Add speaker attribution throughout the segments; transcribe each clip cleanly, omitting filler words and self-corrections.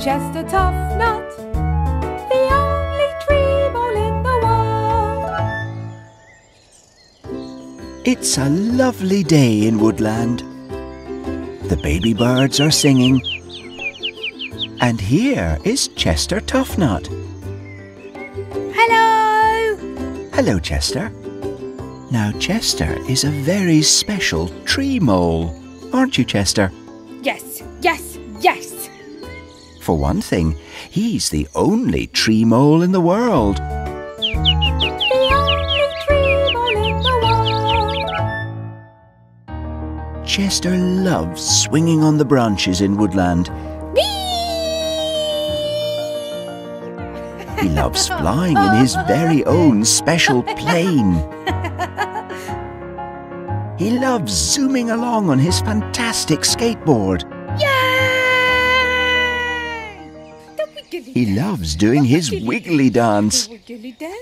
Speaker 1: Chester Toughnut, the only tree mole in the world.
Speaker 2: It's a lovely day in Woodland. The baby birds are singing. And here is Chester Toughnut.
Speaker 1: Hello!
Speaker 2: Hello, Chester. Now, Chester is a very special tree mole, aren't you, Chester?
Speaker 1: Yes, yes, yes!
Speaker 2: For one thing, he's the only tree mole in the world.
Speaker 1: The only tree mole in the world.
Speaker 2: Chester loves swinging on the branches in Woodland. He loves flying in his very own special plane. He loves zooming along on his fantastic skateboard. He loves doing his wiggly dance.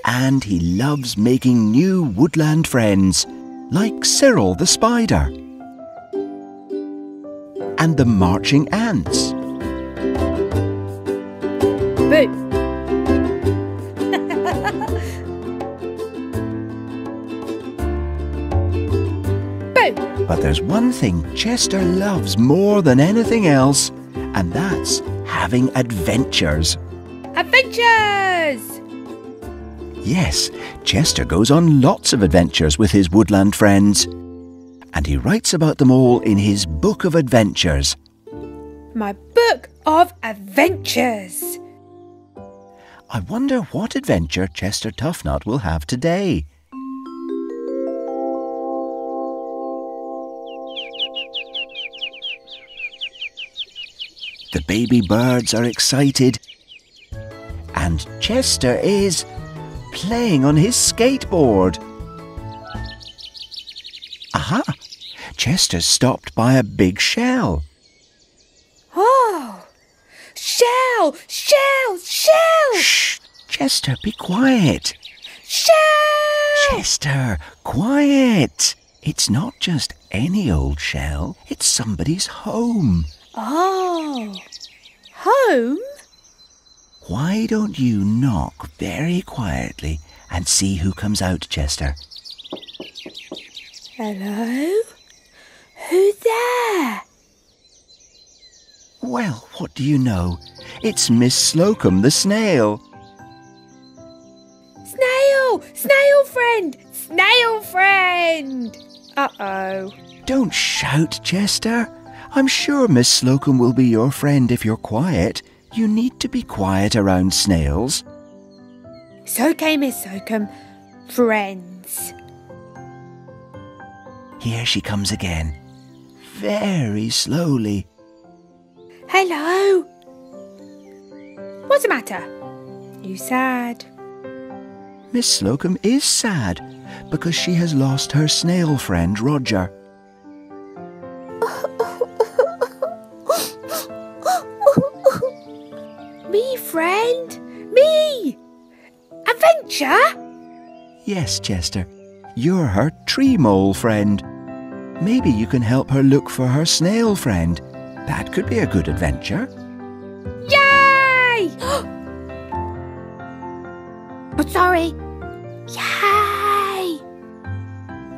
Speaker 2: And he loves making new woodland friends, like Cyril the spider. And the marching ants.
Speaker 1: Boo!
Speaker 2: But there's one thing Chester loves more than anything else, and that's having adventures.
Speaker 1: Adventures!
Speaker 2: Yes, Chester goes on lots of adventures with his woodland friends. And he writes about them all in his book of adventures.
Speaker 1: My book of adventures!
Speaker 2: I wonder what adventure Chester Toughnut will have today. The baby birds are excited. And Chester is playing on his skateboard. Aha! Chester's stopped by a big shell.
Speaker 1: Oh! Shell! Shell! Shell!
Speaker 2: Shh! Chester, be quiet.
Speaker 1: Shell!
Speaker 2: Chester, quiet. It's not just any old shell. It's somebody's home.
Speaker 1: Oh! Home?
Speaker 2: Why don't you knock very quietly and see who comes out, Chester?
Speaker 1: Hello? Who's there?
Speaker 2: Well, what do you know? It's Miss Slocum the snail.
Speaker 1: Snail! Snail friend! Snail friend! Uh-oh.
Speaker 2: Don't shout, Chester. I'm sure Miss Slocum will be your friend if you're quiet. You need to be quiet around snails.
Speaker 1: It's okay, Miss Slocum. Friends.
Speaker 2: Here she comes again. Very slowly.
Speaker 1: Hello? What's the matter? You sad?
Speaker 2: Miss Slocum is sad because she has lost her snail friend, Roger.
Speaker 1: Me friend? Me! Adventure?
Speaker 2: Yes, Chester. You're her tree mole friend. Maybe you can help her look for her snail friend. That could be a good adventure.
Speaker 1: Yay! But sorry. Yay!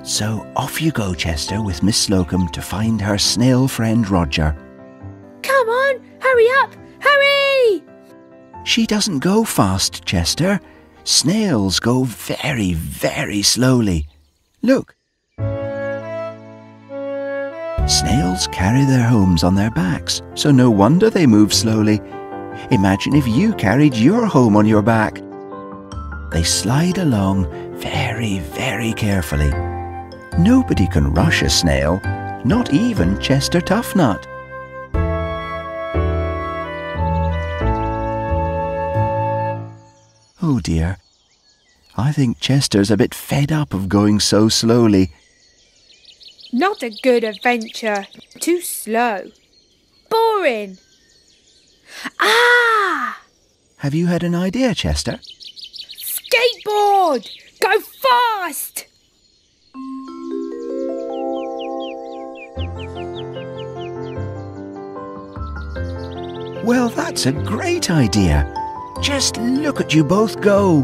Speaker 2: So off you go, Chester, with Miss Slocum to find her snail friend Roger.
Speaker 1: Come on, hurry up! Hurry!
Speaker 2: She doesn't go fast, Chester. Snails go very, very slowly. Look. Snails carry their homes on their backs, so no wonder they move slowly. Imagine if you carried your home on your back. They slide along very, very carefully. Nobody can rush a snail, not even Chester Toughnut. Oh dear, I think Chester's a bit fed up of going so slowly.
Speaker 1: Not a good adventure. Too slow. Boring. Ah!
Speaker 2: Have you had an idea, Chester?
Speaker 1: Skateboard! Go fast!
Speaker 2: Well, that's a great idea. Just look at you both go.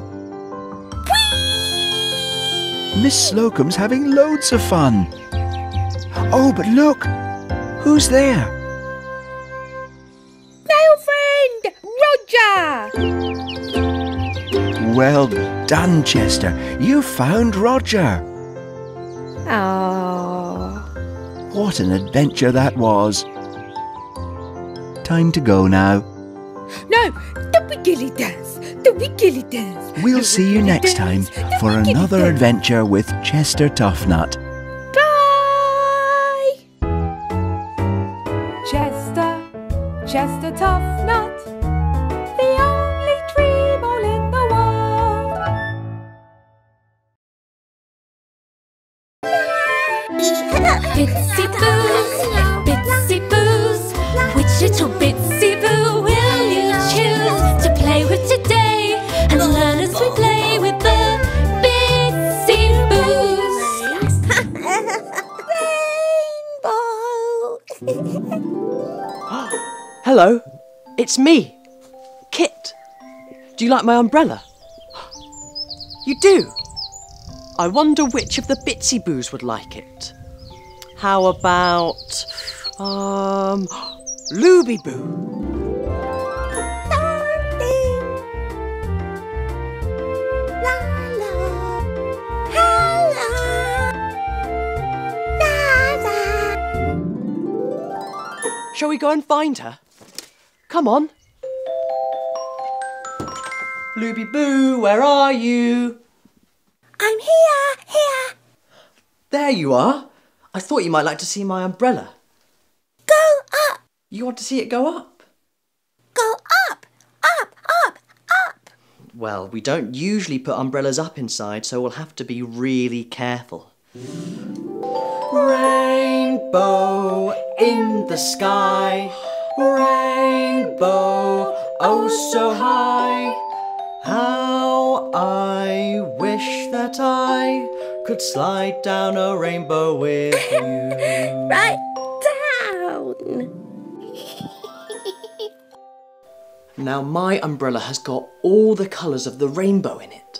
Speaker 2: Miss Slocum's having loads of fun. Oh, but look! Who's there?
Speaker 1: Snail friend, Roger!
Speaker 2: Well done, Chester. You found Roger.
Speaker 1: Oh.
Speaker 2: What an adventure that was. Time to go now.
Speaker 1: No, the wiggly dance, the wiggly dance.
Speaker 2: We'll see you next time for another adventure with Chester Toughnut.
Speaker 1: Bye! Chester, Chester Toughnut, the only tree mole in the world.
Speaker 3: Bitsy boos, which little bitsy boo will you choose to play with today and learn as we play with the bitsy boos?
Speaker 1: Rainbow!
Speaker 4: Hello, it's me, Kit. Do you like my umbrella? You do? I wonder which of the bitsy boos would like it. How about, Looby Boo? Shall we go and find her? Come on. Looby Boo, where are you?
Speaker 1: I'm here.
Speaker 4: There you are. I thought you might like to see my umbrella.
Speaker 1: Go up,
Speaker 4: You want to see it go up?
Speaker 1: go up, up, up, up.
Speaker 4: Well, we don't usually put umbrellas up inside, so we'll have to be really careful. Rainbow in the sky, rainbow oh so high. How I wish that I could slide down a rainbow with you.
Speaker 1: Right down.
Speaker 4: Now my umbrella has got all the colours of the rainbow in it.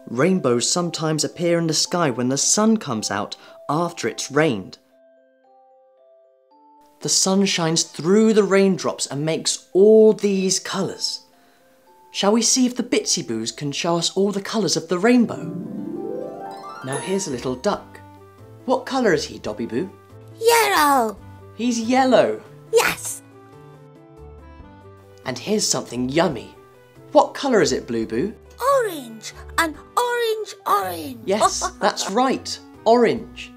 Speaker 4: Rainbows sometimes appear in the sky when the sun comes out after it's rained. The sun shines through the raindrops and makes all these colours. Shall we see if the bitsy boos can show us all the colours of the rainbow? Now here's a little duck. What colour is he, Dobby Boo?
Speaker 1: Yellow.
Speaker 4: He's yellow.
Speaker 1: Yes.
Speaker 4: And here's something yummy. What colour is it, Blue Boo?
Speaker 1: Orange and orange.
Speaker 4: Yes, that's right. Orange.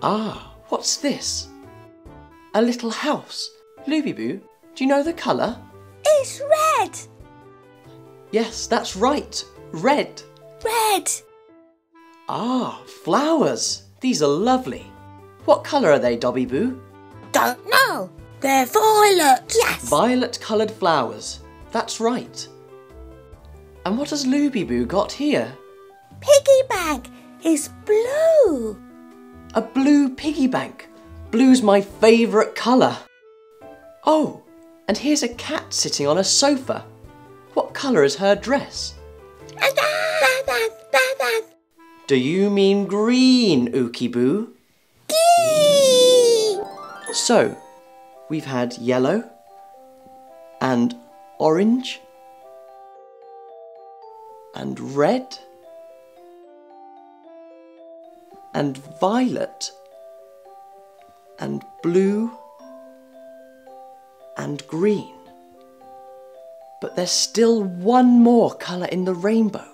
Speaker 4: Ah, what's this? A little house. Looby Boo, do you know the colour?
Speaker 1: It's red.
Speaker 4: Yes, that's right. Red.
Speaker 1: Red.
Speaker 4: Ah, flowers. These are lovely. What colour are they, Dobby Boo?
Speaker 1: Don't know. They're violet. Yes.
Speaker 4: Violet coloured flowers. That's right. And what has Looby Boo got here?
Speaker 1: Piggy bank is blue.
Speaker 4: A blue piggy bank. Blue's my favourite colour. Oh, and here's a cat sitting on a sofa. What colour is her dress? Do you mean green, Ookie Boo? So, we've had yellow and orange and red and violet and blue and green. But there's still one more colour in the rainbow.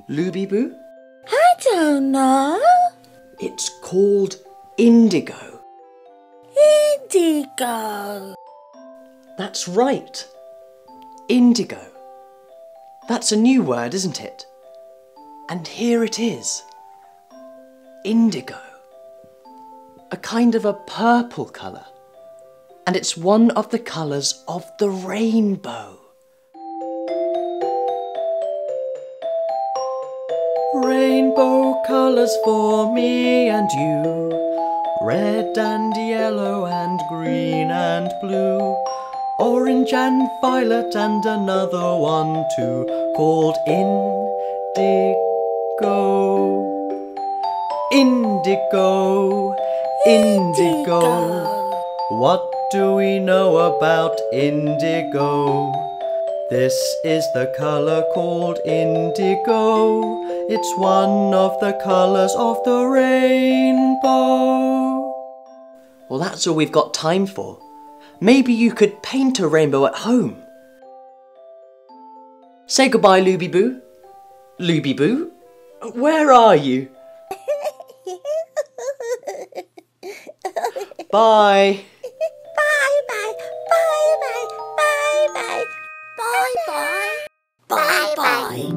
Speaker 4: Looby Boo?
Speaker 1: I don't know.
Speaker 4: It's called indigo.
Speaker 1: Indigo.
Speaker 4: That's right. Indigo. That's a new word, isn't it? And here it is. Indigo. A kind of a purple colour. And it's one of the colours of the rainbow. Rainbow colours for me and you. Red and yellow and green and blue, orange and violet and another one too, called indigo. Indigo, indigo. What do we know about indigo? This is the colour called indigo. It's one of the colours of the rainbow. Well, that's all we've got time for. Maybe you could paint a rainbow at home. Say goodbye, Looby Boo. Looby Boo, where are you? Bye.
Speaker 5: Bye bye, bye bye, bye bye, bye bye, bye bye.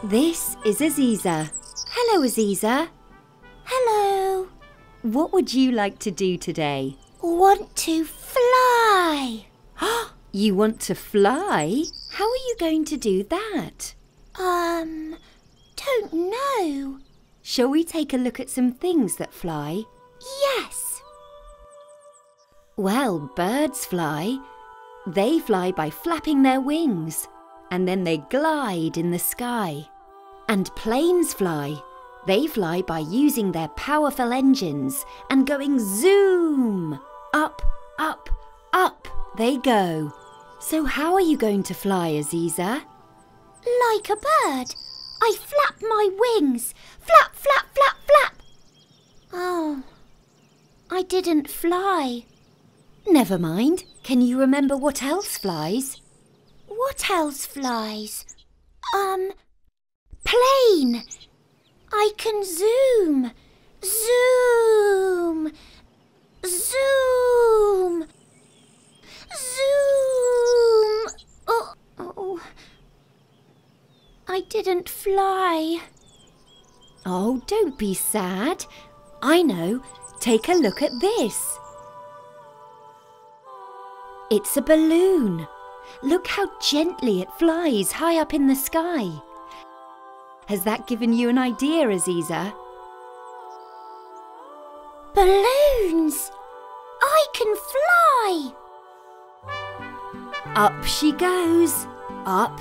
Speaker 6: This is Aziza. Hello, Aziza.
Speaker 5: Hello.
Speaker 6: What would you like to do today?
Speaker 5: Want to fly?
Speaker 6: You want to fly? How are you going to do that?
Speaker 5: Don't know.
Speaker 6: Shall we take a look at some things that fly?
Speaker 5: Yes.
Speaker 6: Well, birds fly. They fly by flapping their wings, and then they glide in the sky. And planes fly. They fly by using their powerful engines and going zoom! Up, up, up they go. So how are you going to fly, Aziza?
Speaker 5: Like a bird. I flap my wings. Flap, flap, flap, flap. Oh, I didn't fly.
Speaker 6: Never mind. Can you remember what else flies?
Speaker 5: What else flies? Plane. I can zoom. Zoom. Zoom. Zoom. Oh. I didn't fly.
Speaker 6: Oh, don't be sad. I know. Take a look at this. It's a balloon. Look how gently it flies high up in the sky. Has that given you an idea, Aziza?
Speaker 5: Balloons! I can fly!
Speaker 6: Up she goes. Up,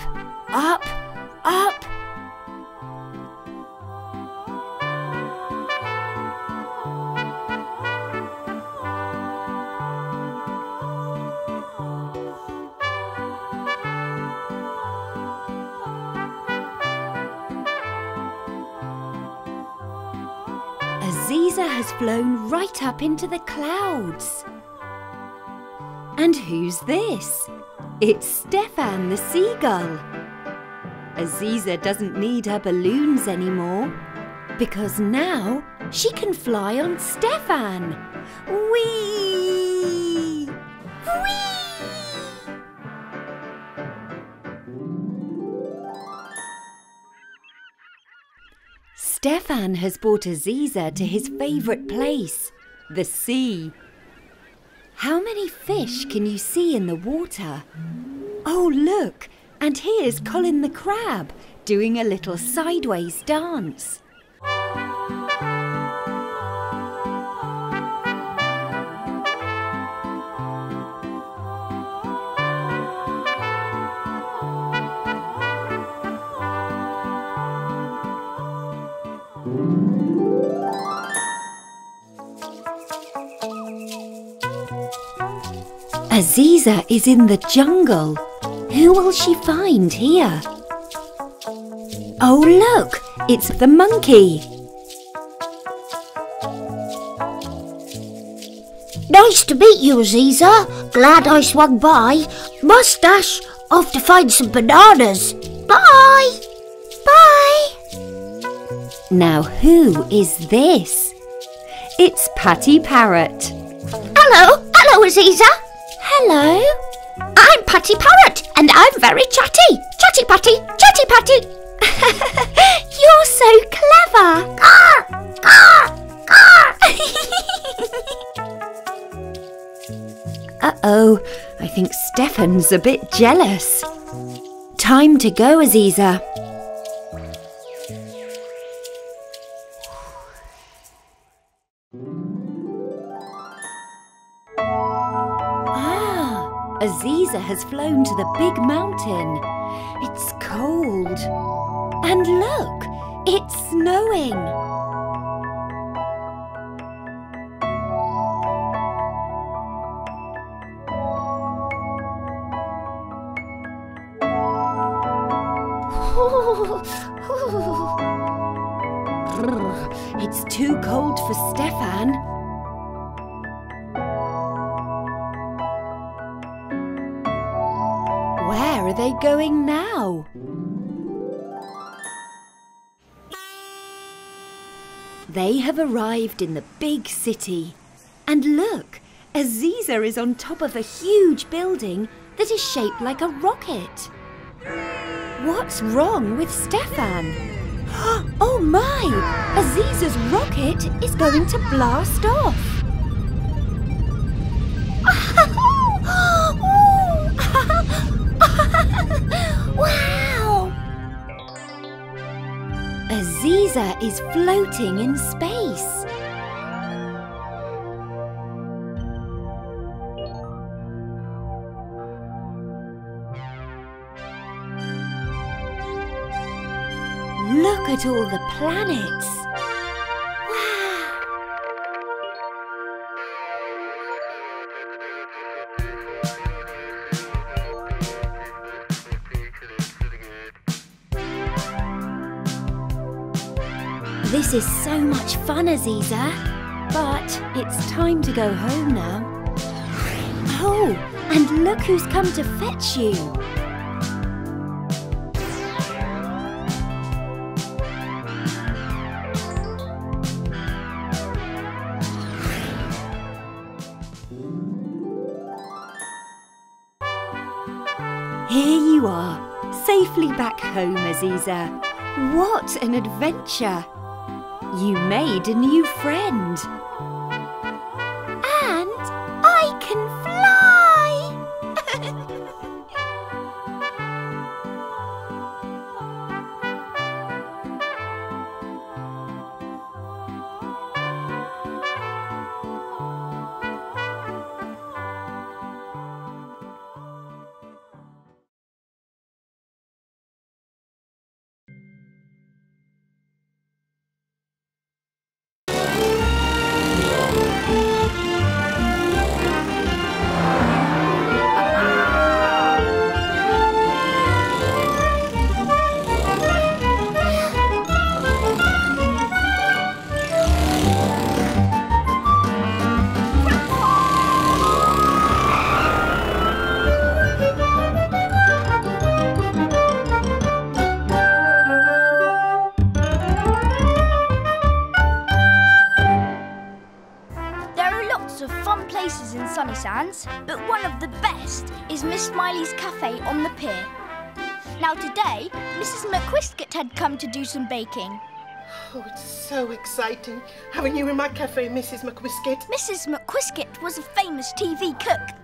Speaker 6: up, up. Aziza has flown right up into the clouds. And who's this? It's Stefan the seagull. Aziza doesn't need her balloons anymore because now she can fly on Stefan. Whee! Whee! Stefan has brought Aziza to his favourite place, the sea. How many fish can you see in the water? Oh, look! And here's Colin the crab doing a little sideways dance. Aziza is in the jungle. Who will she find here? Oh, look! It's the monkey.
Speaker 5: Nice to meet you, Aziza. Glad I swung by. Mustache, off to find some bananas. Bye! Bye!
Speaker 6: Now who is this? It's Patty Parrot.
Speaker 5: Hello, Aziza. Hello. I'm Patty Parrot, and I'm very chatty. Chatty Patty, Chatty Patty. You're so clever. Grr, grr, grr.
Speaker 6: Uh-oh, I think Stefan's a bit jealous. Time to go, Aziza. Aziza has flown to the big mountain. It's cold. And look, it's snowing. It's too cold for Stefan. Where are they going now? They have arrived in the big city. And look, Aziza is on top of a huge building that is shaped like a rocket. What's wrong with Stefan? Oh my! Aziza's rocket is going to blast off.
Speaker 5: Wow!
Speaker 6: Aziza is floating in space. Look at all the planets. Wow! This is so much fun, Aziza. But it's time to go home now. Oh, and look who's come to fetch you. Here you are, safely back home, Aziza. What an adventure! You made a new friend.
Speaker 5: And I can fly!
Speaker 7: Sunny Sands, but one of the best is Miss Smiley's Cafe on the pier. Now today, Mrs. McQuisket had come to do some baking.
Speaker 8: Oh, it's so exciting having you in my cafe, Mrs. McQuisket.
Speaker 7: Mrs. McQuisket was a famous TV cook.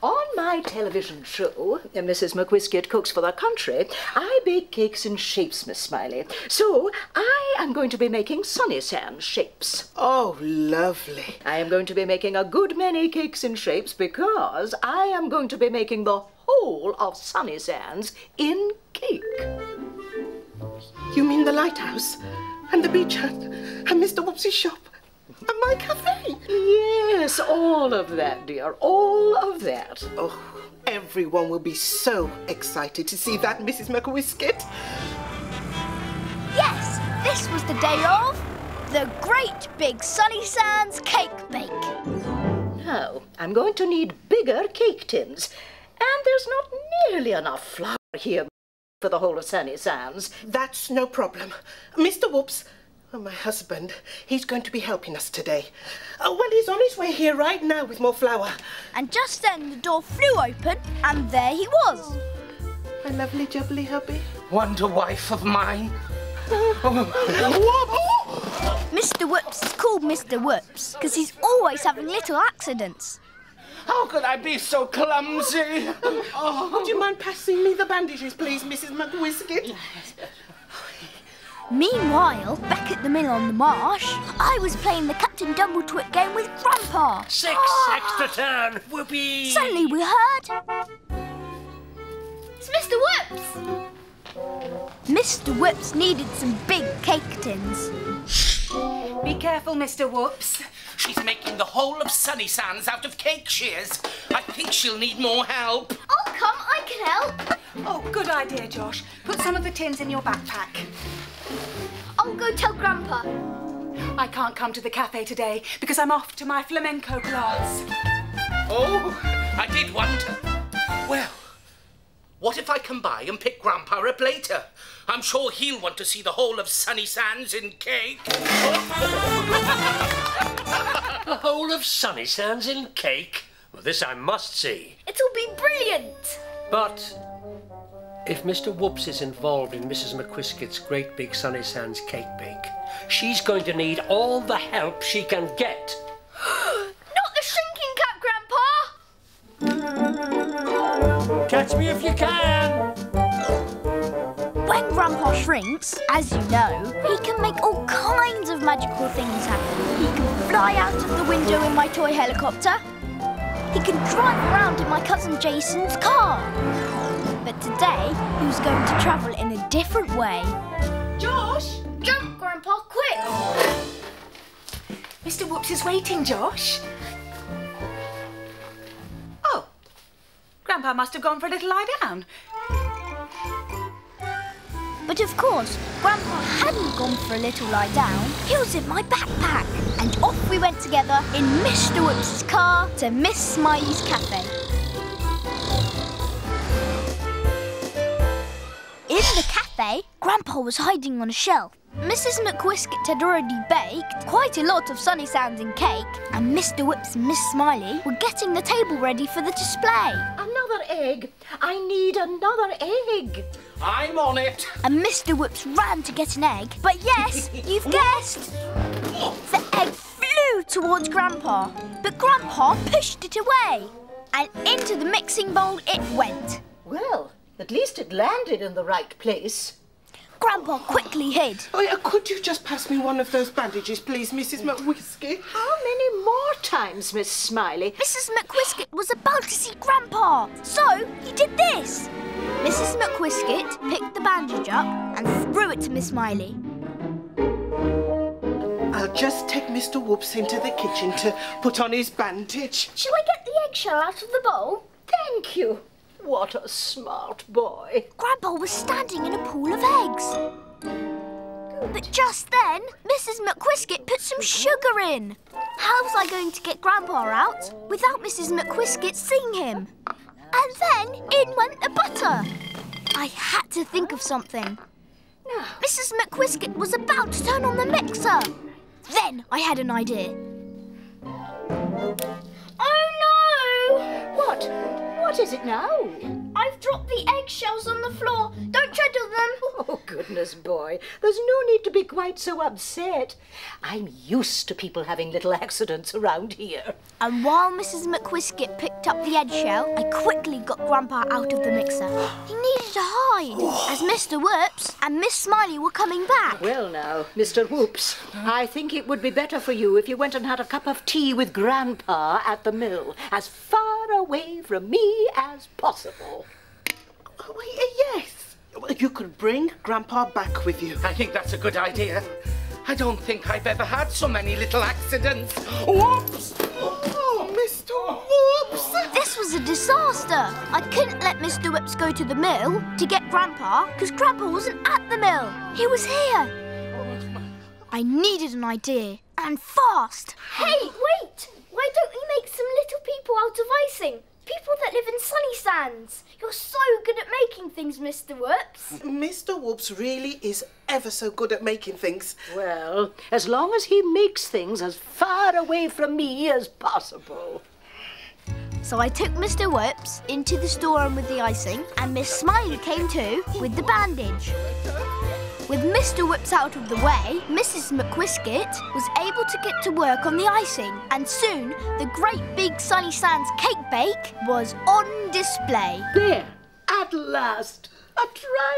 Speaker 9: On my television show, Mrs. McQuisket Cooks for the Country, I bake cakes in shapes, Miss Smiley. So I am going to be making Sunny Sands shapes.
Speaker 8: Oh, lovely.
Speaker 9: I am going to be making a good many cakes in shapes because I am going to be making the whole of Sunny Sands in cake.
Speaker 8: You mean the lighthouse and the beach hut and Mr. Whoops's shop? And my cafe?
Speaker 9: Yes, all of that, dear, all of that.
Speaker 8: Oh, everyone will be so excited to see that, Mrs. McQuisket.
Speaker 7: Yes, this was the day of the Great Big Sunny Sands Cake Bake.
Speaker 9: Now, I'm going to need bigger cake tins, and there's not nearly enough flour here for the whole of Sunny Sands.
Speaker 8: That's no problem. Mr. Whoops, Oh, my husband, he's going to be helping us today. Oh, well, he's on his way here right now with more flour.
Speaker 7: And just then the door flew open and there he was.
Speaker 8: My lovely jubbly hubby.
Speaker 10: Wonder wife of mine.
Speaker 7: Mr. Whoops is called Mr. Whoops because he's always having little accidents.
Speaker 10: How could I be so clumsy?
Speaker 8: Would you mind passing me the bandages, please, Mrs. McWhiskit?
Speaker 7: Meanwhile, back at the mill on the marsh, I was playing the Captain Dumbletwit game with Grandpa.
Speaker 11: 6 extra turn, whoopee!
Speaker 7: Suddenly we heard...
Speaker 5: It's Mr. Whoops!
Speaker 7: Mr. Whoops needed some big cake tins.
Speaker 12: Be careful, Mr. Whoops.
Speaker 10: She's making the whole of Sunny Sands out of cake shears. I think she'll need more help.
Speaker 5: I'll come, I can help.
Speaker 12: Oh, good idea, Josh. Put some of the tins in your backpack.
Speaker 5: I'll go tell Grandpa.
Speaker 12: I can't come to the cafe today because I'm off to my flamenco class.
Speaker 10: Oh, I did wonder. Well, what if I come by and pick Grandpa up later? I'm sure he'll want to see the whole of Sunny Sands in cake.
Speaker 11: The whole of Sunny Sands in cake? Well, this I must see.
Speaker 5: It'll be brilliant.
Speaker 11: But if Mr. Whoops is involved in Mrs. McWhiskit's great big Sunny Sands cake bake, she's going to need all the help she can get.
Speaker 5: Not the shrinking cap, Grandpa!
Speaker 11: Catch me if you can!
Speaker 7: When Grandpa shrinks, as you know, he can make all kinds of magical things happen. He can fly out of the window in my toy helicopter. He can drive around in my cousin Jason's car. But today, he was going to travel in a different way.
Speaker 12: Josh!
Speaker 5: Jump, Grandpa, quick!
Speaker 12: Mr. Whoops is waiting, Josh. Oh, Grandpa must have gone for a little lie down.
Speaker 7: But of course, Grandpa hadn't gone for a little lie down. He was in my backpack. And off we went together in Mr. Whoops' car to Miss Smiley's cafe. In the cafe, Grandpa was hiding on a shelf. Mrs. McWhiskit had already baked quite a lot of Sunny Sands in cake, and Mr. Whoops and Miss Smiley were getting the table ready for the display.
Speaker 9: Another egg. I need another egg.
Speaker 10: I'm on it.
Speaker 7: And Mr. Whoops ran to get an egg, but yes, you've guessed, the egg flew towards Grandpa, but Grandpa pushed it away, and into the mixing bowl it went.
Speaker 9: Well, at least it landed in the right place.
Speaker 7: Grandpa quickly hid.
Speaker 8: Oh, yeah, could you just pass me one of those bandages, please, Mrs. McWhiskit?
Speaker 9: How many more times, Miss Smiley?
Speaker 7: Mrs. McWhiskit was about to see Grandpa, so he did this. Mrs. McWhiskit picked the bandage up and threw it to Miss Smiley.
Speaker 8: I'll just take Mr. Whoops into the kitchen to put on his bandage.
Speaker 5: Shall I get the eggshell out of the bowl?
Speaker 9: Thank you. What a smart boy.
Speaker 7: Grandpa was standing in a pool of eggs. But just then, Mrs. McWhiskit put some sugar in. How was I going to get Grandpa out without Mrs. McWhiskit seeing him? And then in went the butter. I had to think of something. Mrs. McWhiskit was about to turn on the mixer. Then I had an idea.
Speaker 5: Oh no!
Speaker 9: What? What is it now?
Speaker 5: I've dropped the eggshells on the floor. Don't tread on them.
Speaker 9: Oh, goodness, boy. There's no need to be quite so upset. I'm used to people having little accidents around here.
Speaker 7: And while Mrs. McWhiskit picked up the eggshell, I quickly got Grandpa out of the mixer. He needed to hide, as Mr. Whoops and Miss Smiley were coming back.
Speaker 9: Well now, Mr. Whoops, I think it would be better for you if you went and had a cup of tea with Grandpa at the mill, as far away from me as possible.
Speaker 8: Oh, yes. You could bring Grandpa back with you.
Speaker 10: I think that's a good idea. I don't think I've ever had so many little accidents. Whoops!
Speaker 8: Oh, Mr. Whoops!
Speaker 7: This was a disaster. I couldn't let Mr. Whoops go to the mill to get Grandpa because Grandpa wasn't at the mill. He was here. I needed an idea, and fast.
Speaker 5: Hey, wait! Why don't we make some little people out of icing? People
Speaker 7: people that live in Sunny Sands. You're so good at making things, Mr. Whoops.
Speaker 8: Mr. Whoops really is ever so good at making things.
Speaker 9: Well, as long as he makes things as far away from me as possible.
Speaker 7: So I took Mr. Whoops into the storeroom with the icing, and Miss Smiley came too with the bandage. With Mr. Whoops out of the way, Mrs. McWhiskit was able to get to work on the icing, and soon the great big Sunny Sands cake bake was on display.
Speaker 9: There, at last, a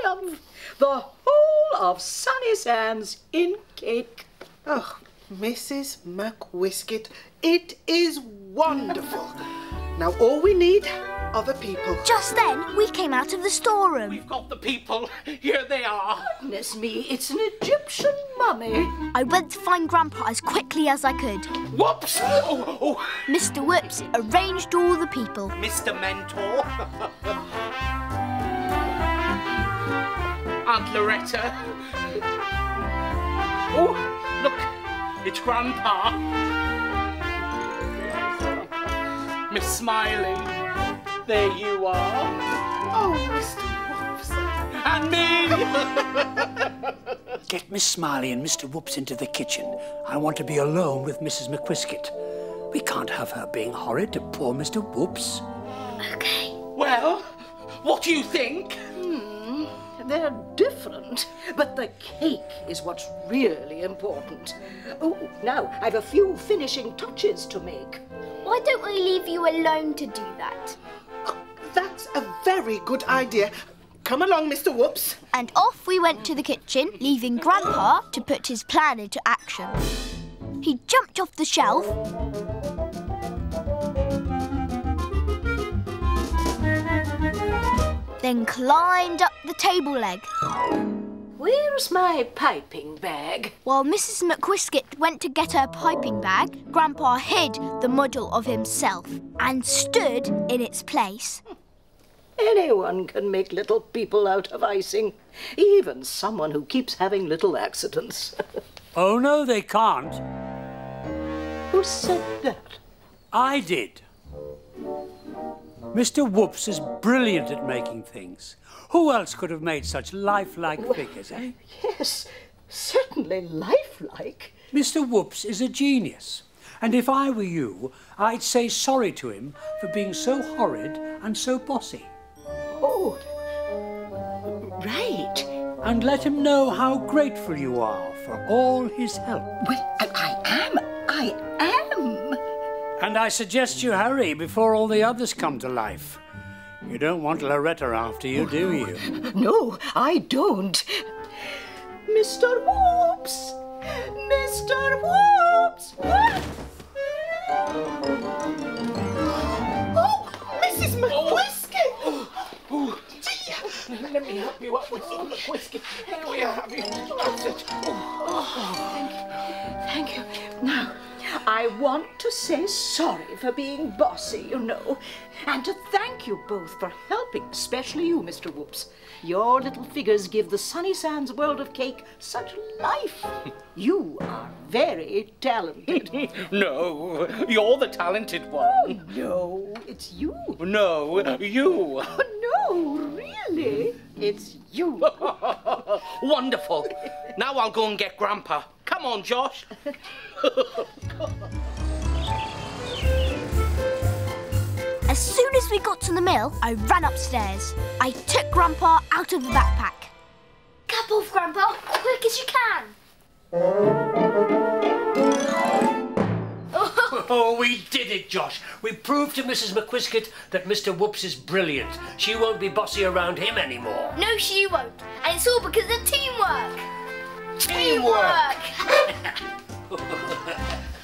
Speaker 9: triumph. The whole of Sunny Sands in cake.
Speaker 8: Oh, Mrs. McWhiskit, it is wonderful. Now all we need are the people.
Speaker 7: Just then, we came out of the storeroom.
Speaker 10: We've got the people. Here they are.
Speaker 9: Goodness me, it's an Egyptian mummy.
Speaker 7: I went to find Grandpa as quickly as I could.
Speaker 10: Whoops! Oh.
Speaker 7: Mr. Whoops arranged all the people.
Speaker 10: Mr. Mentor. Aunt Loretta. Oh, look, it's Grandpa. Miss Smiley, there you are.
Speaker 8: Oh, Mr. Whoops.
Speaker 10: And me!
Speaker 11: Get Miss Smiley and Mr. Whoops into the kitchen. I want to be alone with Mrs. McWhiskit. We can't have her being horrid to poor Mr. Whoops.
Speaker 7: Okay.
Speaker 10: Well, what do you think?
Speaker 9: They're different, but the cake is what's really important. Oh, now I've a few finishing touches to make.
Speaker 7: Why don't we leave you alone to do that?
Speaker 8: That's a very good idea. Come along, Mr. Whoops.
Speaker 7: And off we went to the kitchen, leaving Grandpa to put his plan into action. He jumped off the shelf, then climbed up the table leg.
Speaker 9: Where's my piping bag?
Speaker 7: While Mrs. McWhiskit went to get her piping bag, Grandpa hid the model of himself and stood in its place.
Speaker 9: Anyone can make little people out of icing, even someone who keeps having little accidents.
Speaker 11: Oh, no, they can't.
Speaker 9: Who said that?
Speaker 11: I did. Mr. Whoops is brilliant at making things. Who else could have made such lifelike figures, eh?
Speaker 9: Yes, certainly lifelike.
Speaker 11: Mr. Whoops is a genius. And if I were you, I'd say sorry to him for being so horrid and so bossy.
Speaker 9: Oh, right.
Speaker 11: And let him know how grateful you are for all his help.
Speaker 9: Well, I am.
Speaker 11: And I suggest you hurry before all the others come to life. You don't want Loretta after you, do you?
Speaker 9: No, I don't. Mr. Whoops! Mr. Whoops!
Speaker 8: Oh, Mrs. McWhiskit!
Speaker 10: Oh, dear. Let me help you up with some whiskey. Here we are. That's it.
Speaker 9: Thank you. Now, I want to say sorry for being bossy, you know, and to thank you both for helping, especially you, Mr. Whoops. Your little figures give the Sunny Sands world of cake such life. You are very talented.
Speaker 10: No, you're the talented one.
Speaker 9: No, it's you.
Speaker 10: No, you.
Speaker 9: No, really, it's you.
Speaker 10: Wonderful. Now I'll go and get Grandpa. Come on, Josh.
Speaker 7: As soon as we got to the mill, I ran upstairs. I took Grandpa out of the backpack. Cap off, Grandpa, quick as you can.
Speaker 11: Oh, we did it, Josh. We proved to Mrs. McWhiskit that Mr. Whoops is brilliant. She won't be bossy around him anymore.
Speaker 7: No, she won't. And it's all because of teamwork.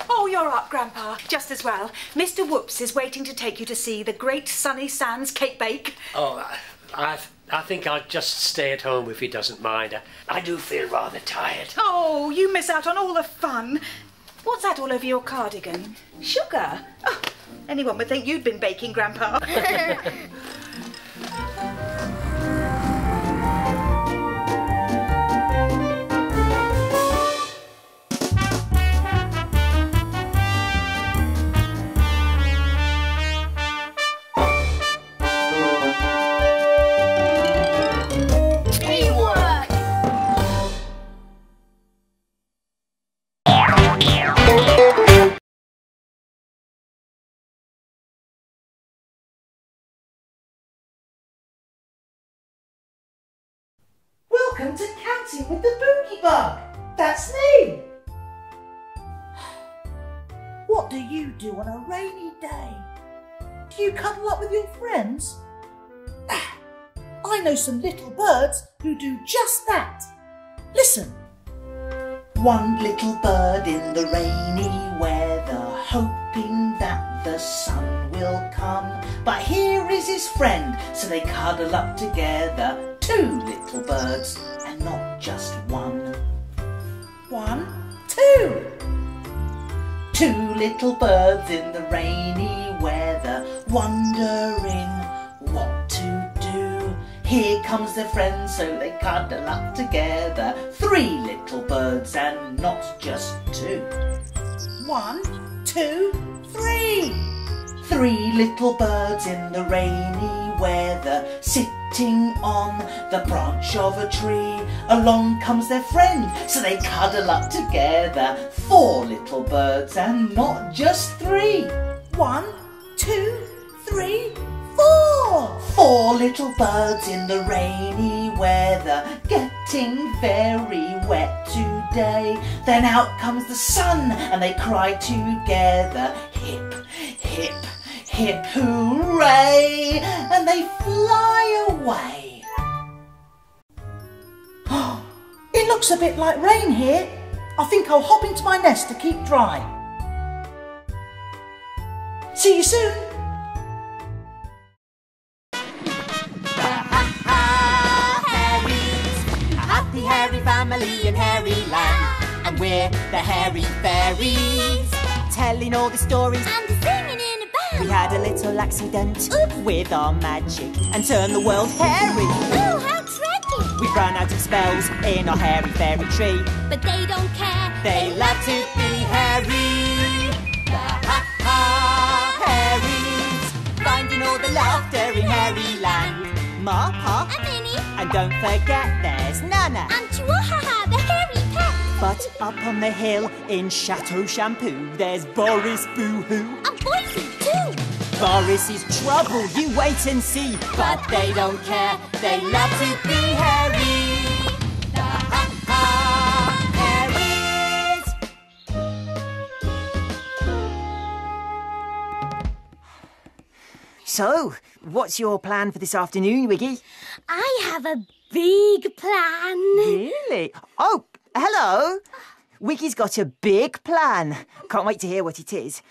Speaker 12: Oh, you're up, Grandpa. Just as well. Mr. Whoops is waiting to take you to see the great Sunny Sands cake bake.
Speaker 11: Oh, I think I'll just stay at home if he doesn't mind. I do feel rather tired.
Speaker 12: Oh, you miss out on all the fun. What's that all over your cardigan? Sugar? Oh, anyone would think you'd been baking, Grandpa.
Speaker 13: Welcome to Counting with the Boogie Bug. That's me. What do you do on a rainy day? Do you cuddle up with your friends? I know some little birds who do just that. Listen. One little bird in the rainy weather, hoping that the sun will come. But here is his friend, so they cuddle up together. Two little birds, and not just one. 1, 2. Two little birds in the rainy weather, wondering what to do. Here comes their friend, so they cuddle up together. 3 little birds, and not just 2. 1, 2, 3. 3 little birds in the rainy weather, sitting on the branch of a tree. Along comes their friend, so they cuddle up together. 4 little birds, and not just 3. 1, 2, 3, 4. 4 little birds in the rainy weather, getting very wet today. Then out comes the sun, and they cry together. Hip, hip, hip hooray, and they fly away. It looks a bit like rain here. I think I'll hop into my nest to keep dry. See you soon.
Speaker 14: Happy hairy family in Hairy Land, and we're the Hairy Fairies, telling all the stories
Speaker 7: And singing in a band.
Speaker 14: We had a little accident with our magic and turned the world hairy.
Speaker 7: Oh, how tricky!
Speaker 14: We've run out of spells in our hairy fairy tree,
Speaker 7: But they don't care.
Speaker 14: they love to be hairy. The Hairies, finding all the laughter in Hairy Land. Ma, Pa,
Speaker 7: And Minnie.
Speaker 14: and don't forget there's Nana.
Speaker 7: And Chihuahua, the hairy pet.
Speaker 14: But up on the hill in Chateau Shampoo, there's Boris Boo-Hoo.
Speaker 7: And Boise, too.
Speaker 14: Boris is trouble, you wait to see. But they don't care, they love to be hairy. The Hairies. So, what's your plan for this afternoon, Wiggy?
Speaker 7: I have a big plan.
Speaker 14: Really? Oh, hello. Wiggy's got a big plan. Can't wait to hear what it is.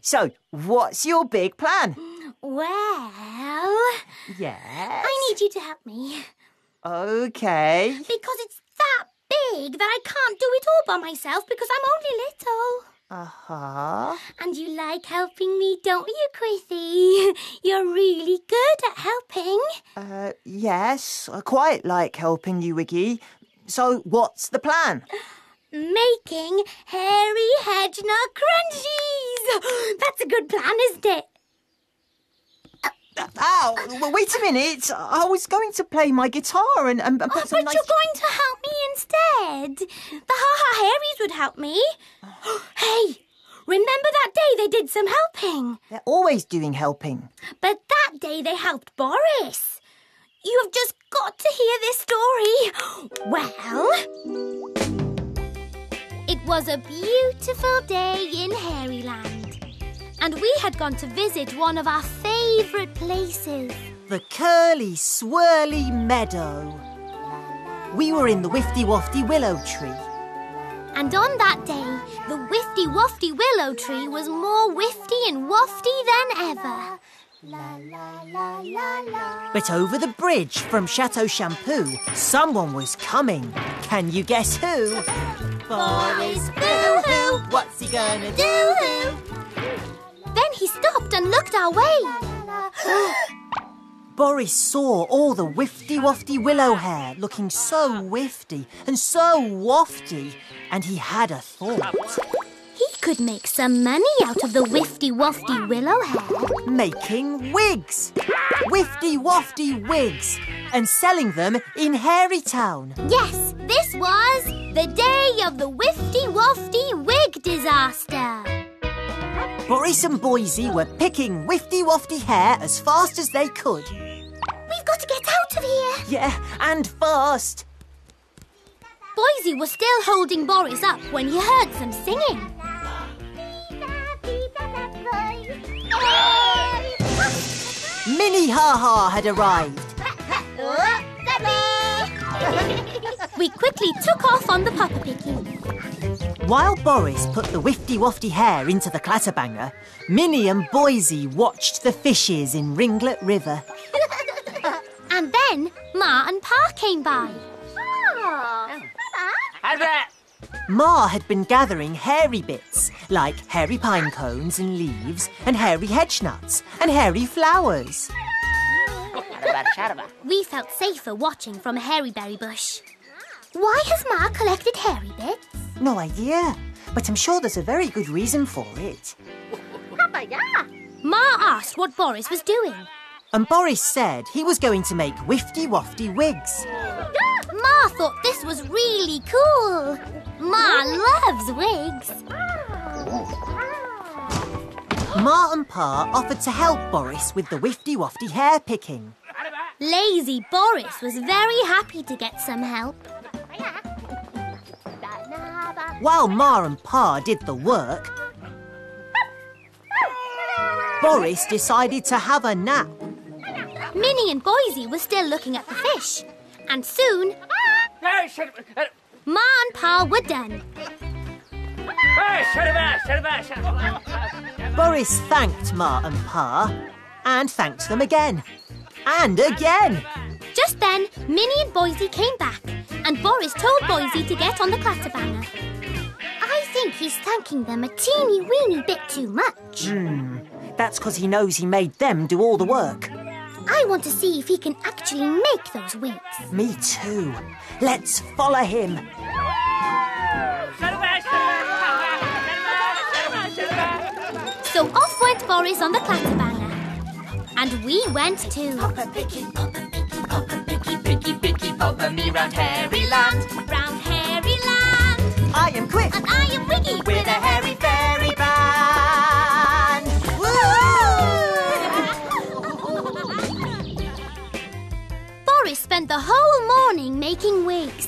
Speaker 14: So, what's your big plan?
Speaker 7: Well,
Speaker 14: Yes.
Speaker 7: I need you to help me.
Speaker 14: Okay.
Speaker 7: Because it's that big that I can't do it all by myself because I'm only little.
Speaker 14: Uh-huh.
Speaker 7: And you like helping me, don't you, Chrissy? You're really good at helping.
Speaker 14: Yes, I quite like helping you, Wiggy. So, what's the plan?
Speaker 7: Making hairy hedge nut crunchies. That's a good plan, isn't it?
Speaker 14: Ow! Well, wait a minute. I was going to play my guitar and put some
Speaker 7: But
Speaker 14: nice...
Speaker 7: you're going to help me instead. The Ha-Ha Hairies would help me. Hey, remember that day they did some helping?
Speaker 14: They're always doing helping.
Speaker 7: But that day they helped Boris. You have just got to hear this story. Well, it was a beautiful day in Hairyland. And we had gone to visit one of our favourite places.
Speaker 14: The curly, swirly meadow. We were in the Wifty-Wafty willow tree.
Speaker 7: And on that day, the Wifty-Wafty willow tree was more wifty and wafty than ever.
Speaker 14: But over the bridge from Chateau Shampoo, someone was coming. Can you guess who?
Speaker 7: Boris Boo-Hoo,
Speaker 14: what's he gonna
Speaker 7: do? Then he stopped and looked our way.
Speaker 14: Boris saw all the Wifty-Wafty willow hair looking so wifty and so wafty, and he had a thought.
Speaker 7: He could make some money out of the Wifty-Wafty willow hair.
Speaker 14: Making wigs! Wifty-Wafty wigs! And selling them in Hairy Town.
Speaker 7: Yes, this was the day of the Wifty-Wafty wig disaster.
Speaker 14: Boris and Boise were picking Wifty-Wafty hair as fast as they could.
Speaker 7: We've got to get out of here.
Speaker 14: Yeah, and fast.
Speaker 7: Boise was still holding Boris up when he heard some singing.
Speaker 14: Minnie Ha-Ha had arrived.
Speaker 7: We quickly took off on the Papa Piggy.
Speaker 14: While Boris put the wifty-wafty hair into the clatterbanger, Minnie and Boise watched the fishes in Ringlet River.
Speaker 7: And then Ma and Pa came by.
Speaker 14: Ma had been gathering hairy bits, like hairy pine cones and leaves, and hairy hedge nuts, and hairy flowers.
Speaker 7: We felt safer watching from a hairy berry bush. Why has Ma collected hairy bits?
Speaker 14: No idea, but I'm sure there's a very good reason for it.
Speaker 7: Ma asked what Boris was doing.
Speaker 14: And Boris said he was going to make wifty-wafty wigs.
Speaker 7: Ma thought this was really cool. Ma loves wigs.
Speaker 14: Ma and Pa offered to help Boris with the wifty-wafty hair picking.
Speaker 7: Lazy Boris was very happy to get some help.
Speaker 14: While Ma and Pa did the work, Boris decided to have a nap.
Speaker 7: Minnie and Boise were still looking at the fish. And soon, Ma and Pa were done.
Speaker 14: Boris thanked Ma and Pa, and thanked them again. And again.
Speaker 7: Just then, Minnie and Boise came back, and Boris told Boise to get on the clatterbanger. I think he's thanking them a teeny-weeny bit too much.
Speaker 14: That's because he knows he made them do all the work.
Speaker 7: I want to see if he can actually make those wigs.
Speaker 14: Me too. Let's follow him.
Speaker 7: So off went Boris on the clatterbanger. And we went too.
Speaker 15: Papa Picky, Papa Picky, Papa Picky, Picky, Picky, Papa me round hairy land.
Speaker 7: Round hairy land.
Speaker 14: I am Quick.
Speaker 7: And I am Wiggy.
Speaker 14: With a hairy fairy band.
Speaker 7: Boris spent the whole morning making wigs.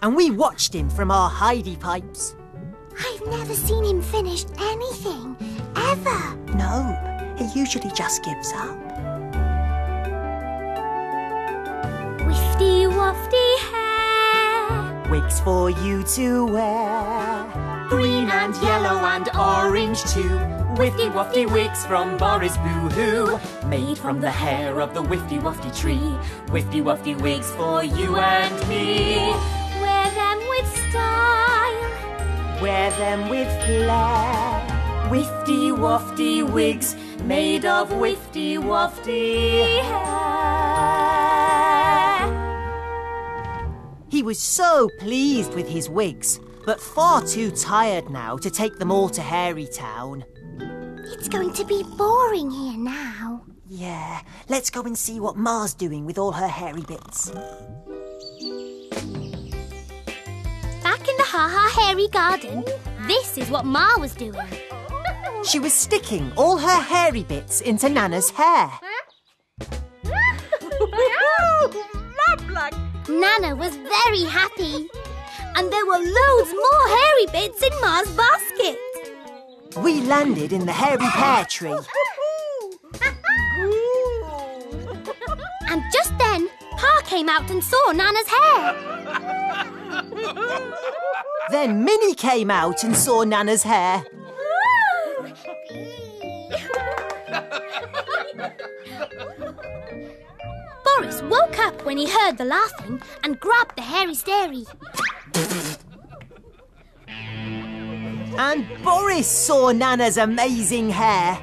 Speaker 14: And we watched him from our hidey pipes.
Speaker 7: I've never seen him finish anything, ever.
Speaker 14: No, he usually just gives up.
Speaker 7: Wifty-wafty hair.
Speaker 14: Wigs for you to wear. Green and yellow and orange too. Wifty-wafty wigs from Boris Boo-Hoo. Made from the hair of the wifty-wafty tree. Wifty-wafty wigs for you and me.
Speaker 7: Wear them with style.
Speaker 14: Wear them with flair. Wifty-wafty wigs made of wifty-wafty hair. He was so pleased with his wigs, but far too tired now to take them all to Hairy Town.
Speaker 7: It's going to be boring here now.
Speaker 14: Yeah, let's go and see what Ma's doing with all her hairy bits.
Speaker 7: Back in the Ha-Ha Hairy Garden, this is what Ma was doing.
Speaker 14: She was sticking all her hairy bits into Nana's hair.
Speaker 7: Nana was very happy. And there were loads more hairy bits in Ma's basket.
Speaker 14: We landed in the hairy pear tree.
Speaker 7: And just then, Pa came out and saw Nana's hair.
Speaker 14: Then Minnie came out and saw Nana's hair.
Speaker 7: Boris woke up when he heard the laughing and grabbed the hairy stairy.
Speaker 14: And Boris saw Nana's amazing hair.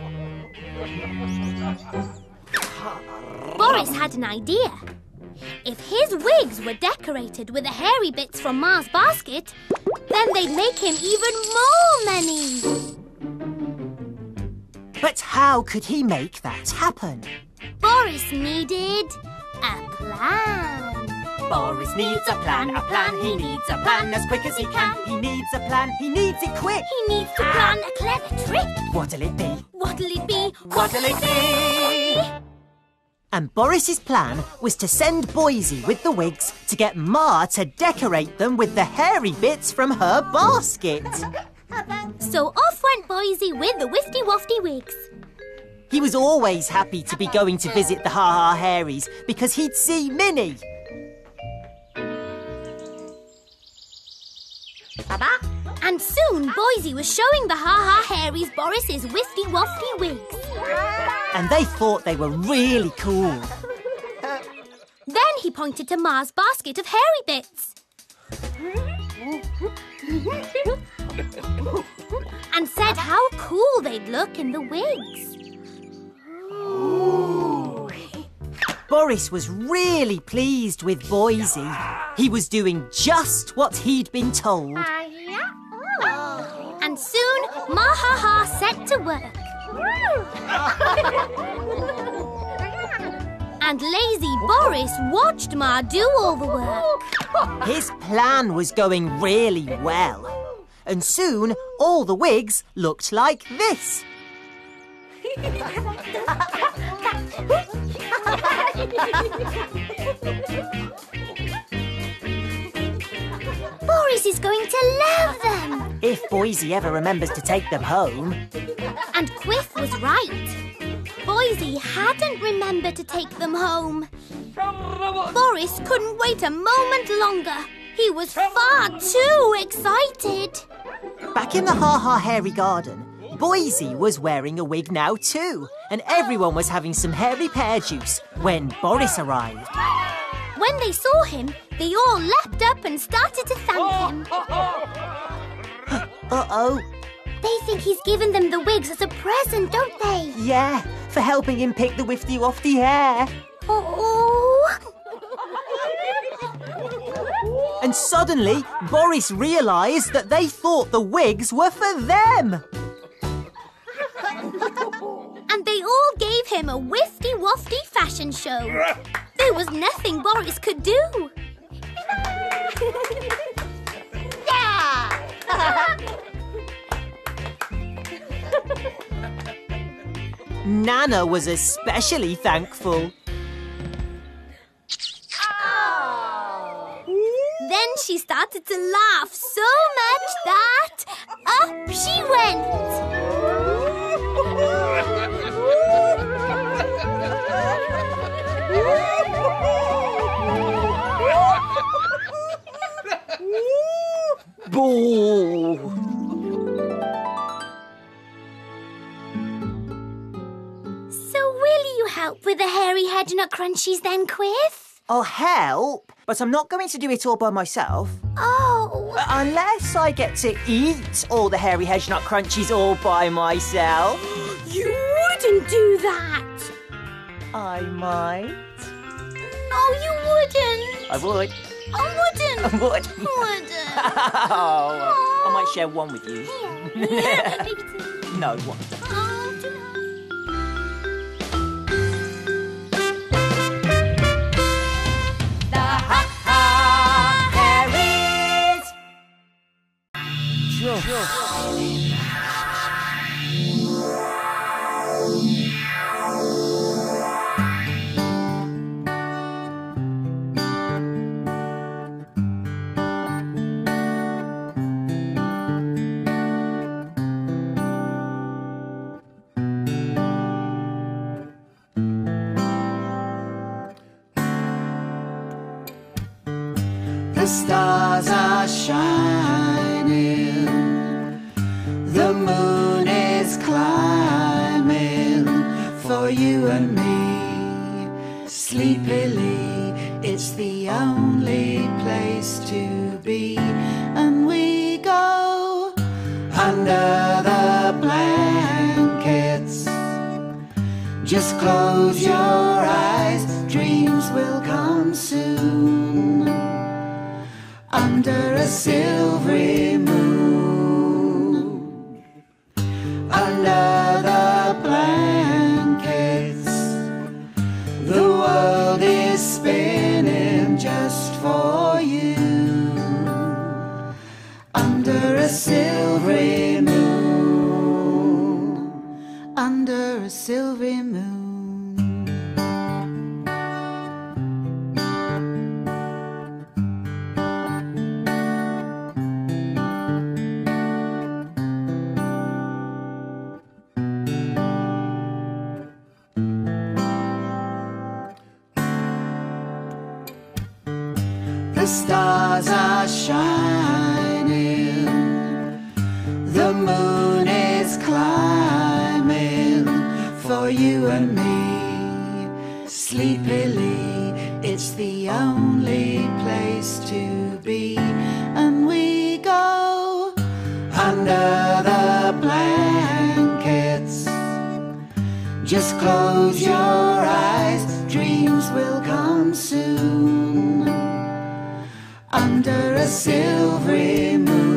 Speaker 7: Boris had an idea. If his wigs were decorated with the hairy bits from Ma's basket, then they'd make him even more money.
Speaker 14: But how could he make that happen?
Speaker 7: Boris needed a plan.
Speaker 14: Boris needs a plan, he needs a plan as quick as he can. He needs a plan, he needs it quick.
Speaker 7: He needs to plan a clever trick.
Speaker 14: What'll it be?
Speaker 7: What'll it be?
Speaker 14: What'll it be?
Speaker 16: And Boris's plan was to send Boysey with the wigs to get Ma to decorate them with the hairy bits from her basket.
Speaker 3: So off went Boysey with the wifty-wafty wigs.
Speaker 16: He was always happy to be going to visit the Ha Ha Hairies because he'd see Minnie.
Speaker 3: And soon Boysey was showing the Ha Ha Hairies Boris's wifty-wafty wigs.
Speaker 16: And they thought they were really cool.
Speaker 3: Then he pointed to Ma's basket of hairy bits. And said how cool they'd look in the wigs.
Speaker 16: Boris was really pleased with Boysey. He was doing just what he'd been told.
Speaker 3: And soon Ma Ha Ha set to work. And lazy Boris watched Ma do all the work.
Speaker 16: His plan was going really well. And soon all the wigs looked like this.
Speaker 3: Boris is going to love them.
Speaker 16: If Boysey ever remembers to take them home.
Speaker 3: And Quiff was right. Boysey hadn't remembered to take them home. Boris couldn't wait a moment longer. He was far too excited.
Speaker 16: Back in the Ha Ha Hairy garden, Boysey was wearing a wig now too, and everyone was having some hairy pear juice when Boris arrived.
Speaker 3: When they saw him, they all leapt up and started to thank him.
Speaker 16: Uh-oh.
Speaker 3: They think he's given them the wigs as a present, don't they?
Speaker 16: Yeah, for helping him pick the wifty-wafty hair.
Speaker 3: Oh.
Speaker 16: And suddenly, Boris realised that they thought the wigs were for them.
Speaker 3: And they all gave him a wifty-wafty fashion show. There was nothing Boris could do.
Speaker 16: Nana was especially thankful.
Speaker 3: Then she started to laugh so much that up she went.
Speaker 16: Boo!
Speaker 3: So will you help with the hairy hedgenut crunchies then, Quiff?
Speaker 16: I'll help, but I'm not going to do it all by myself.
Speaker 3: Oh.
Speaker 16: Unless I get to eat all the hairy hedgenut crunchies all by myself.
Speaker 3: You wouldn't do that.
Speaker 16: I might.
Speaker 3: No, you wouldn't.
Speaker 16: I would.
Speaker 3: I wouldn't.
Speaker 16: I would.
Speaker 3: Wouldn't.
Speaker 16: Oh, I might share one with you.
Speaker 3: Yeah.
Speaker 16: No, one.
Speaker 17: The stars are shining, the moon is climbing for you and me. Sleepily, it's the only place to be, and we go under the blankets. Just close your eyes, dreams will come soon. Under a silvery moon, under the blankets, the world is spinning just for you. Under a silvery moon, under a silvery moon. stars are shining, the moon is climbing for you and me. Sleepily, it's the only place to be. And we go under the blankets. Just close your eyes, dreams will come soon. Under a silvery moon.